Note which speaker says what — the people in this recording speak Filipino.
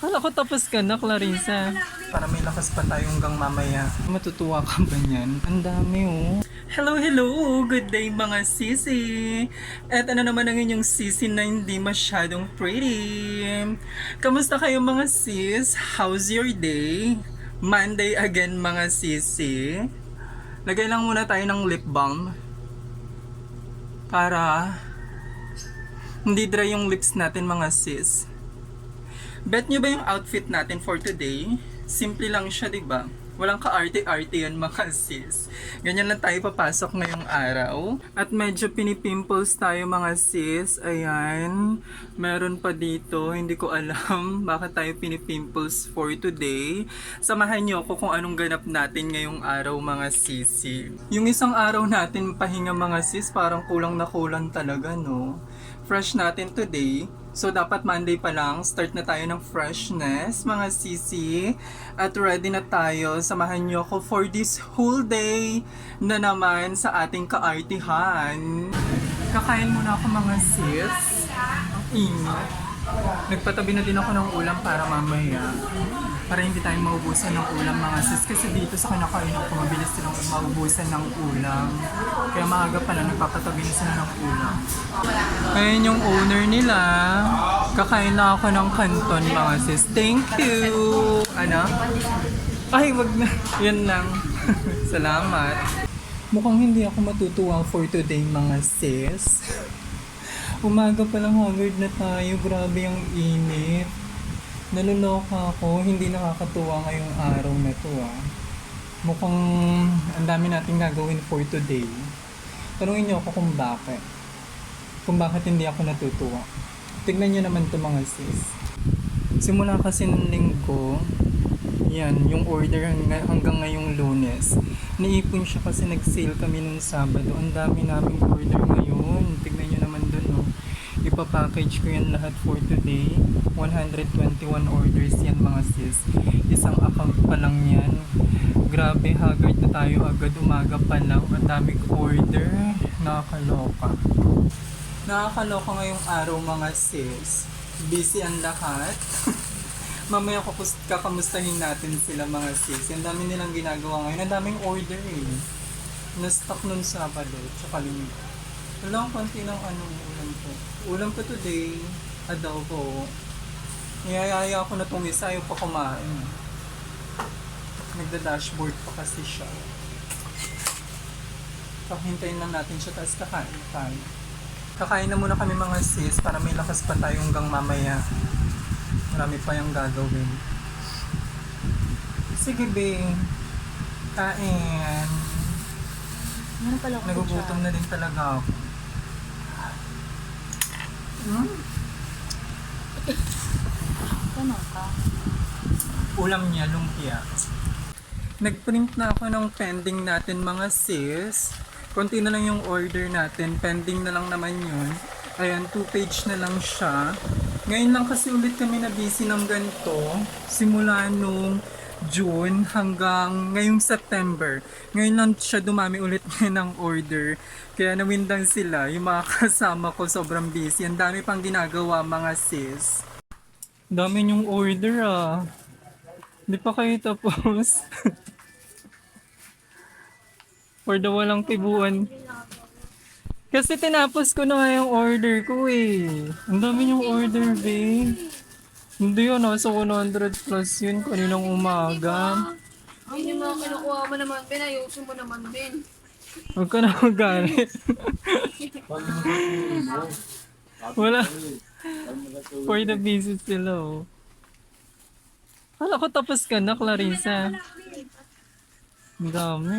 Speaker 1: Kala ko tapos ka na, Clarissa. Para may lakas pa tayo hanggang mamaya. Matutuwa ka ba niyan? Ang dami oh. Hello, hello! Good day mga sisi! At ano naman ang inyong sisi na hindi masyadong pretty? Kamusta kayo mga sis? How's your day? Monday again mga sisi. Lagay lang muna tayo ng lip balm para hindi dry yung lips natin mga sis. Bet nyo ba yung outfit natin for today? Simple lang siya, diba? Walang ka-arte-arte yan mga sis. Ganyan lang tayo papasok ngayong araw. At medyo pinipimples tayo mga sis. Ayan. Meron pa dito. Hindi ko alam bakit tayo pinipimples for today. Samahan nyo ako kung anong ganap natin ngayong araw mga sisi. Yung isang araw natin pahinga mga sis, parang kulang na kulang talaga, no? Fresh natin today. So, dapat Monday pa lang, start na tayo ng freshness, mga sisi. At ready na tayo. Samahan nyo ako for this whole day na naman sa ating kaartihan. Kakain muna ako mga sis. Ang init. Nagpatabi na din ako ng ulam para mamaya. Para hindi tayo maubusan ng ulam mga sis. Kasi dito sa kinakainan ko, mabilis silang maubusan ng ulam. Kaya maaga pa na nagpapatabi na sila ng ulam. Ayan yung owner nila. Kakain na ako ng canton mga sis. Thank you! Ano? Ay, wag na. Yan lang. Salamat. Mukhang hindi ako matutuwa for today mga sis. Umaga pa lang haggard na tayo. Grabe yung init. Naluloka ako. Hindi nakakatuwa ngayong araw na to Mukhang ang dami nating gagawin for today. Tanungin niyo ako kung bakit. Kung bakit hindi ako natutuwa. Tignan niyo naman to mga sis. Simula kasi ng linggo, yan, yung order hanggang ngayong Lunes. Niipon siya kasi nag-sale kami nung Sabado. Ang dami naming order ngayon. Tignan niyo naman dun ipapackage ko yan lahat for today. 121 orders yan mga sis. Isang account pa lang yan. Grabe, haggard na tayo agad. Umaga pa lang. Ang daming order. Nakakaloka. Nakakaloka ngayong araw mga sis. Busy ang lahat. Mamaya kakamustahin natin sila mga sis. Ang dami nilang ginagawa ngayon. Ang daming order Na-stock nun Sabado. Tsaka Linggo. Wala akong konti ng ulam ko. Ulam ko today, adobo. Niyayaya ko na itong isa, ayaw pa kumain. Nagda-dashboard pa kasi siya. Hintayin lang natin siya, tapos kakain tayo. Kakain na muna kami mga sis, para may lakas pa tayo hanggang mamaya. Marami pa yung gagawin. Sige be, kain. Nagugutom na din talaga ako.
Speaker 2: Ano ka?
Speaker 1: Ulam niya, lumpia. Nag-print na ako ng pending natin mga sis. Konti na lang yung order natin. Pending na lang naman yun. Ayan, 2-page na lang siya. Ngayon lang kasi ulit kami na busy ng ganito. Simula nung June hanggang ngayong September. Ngayon lang siya dumami ulit ng order. Kaya nawindang sila. Yung mga kasama ko sobrang busy. Ang dami pang ginagawa mga sis. Dami yung order Hindi pa kayo tapos. For the walang tibuan. Kasi tinapos ko na nga yung order ko Ang dami yung order Hindi yun, nasa 100 plus yun kaninang umaga.
Speaker 2: Yun yung mga kinukuha mo naman, Ben. Ayusin mo naman, Ben.
Speaker 1: Huwag ka na magalit. Wala. For the business sila Kala ko tapos ka na, Clarissa. Ang dami